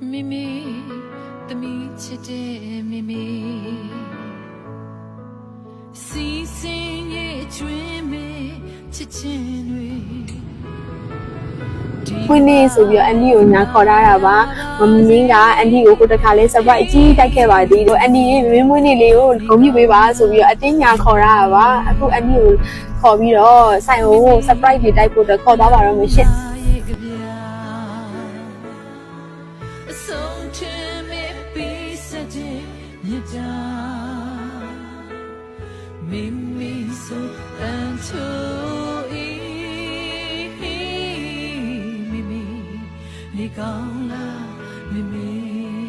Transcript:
မိမိသမီးချစ်တဲ့မိမိစီစဉ်ရဲ့ကျွေးမေချစ်ချင်းတွေဝင်းနေဆိုပြီးတော့အန်ဒီကိုညာခေါ်ထားတာပါမမင်းကအန်ဒီကိုတခါလေး surprise အကြီးတိုက်ခဲ့ပါသေးတယ်အန်ဒီရဲ့မင်းမွေးနေ့လေးကိုဂုဏ်ပြုပေးပါဆိုပြီးတော့အတင်းညာခေါ်ထားတာပါအခုအန်ဒီကိုခေါ်ပြီးတော့ဆိုင်ဟို surprise တွေတိုက်ဖို့တော့ခေါ်သွားပါတော့မယ်ရှင့်မိမိဆိုတန်ချိုမိမိနေကောင်းလားမိမိ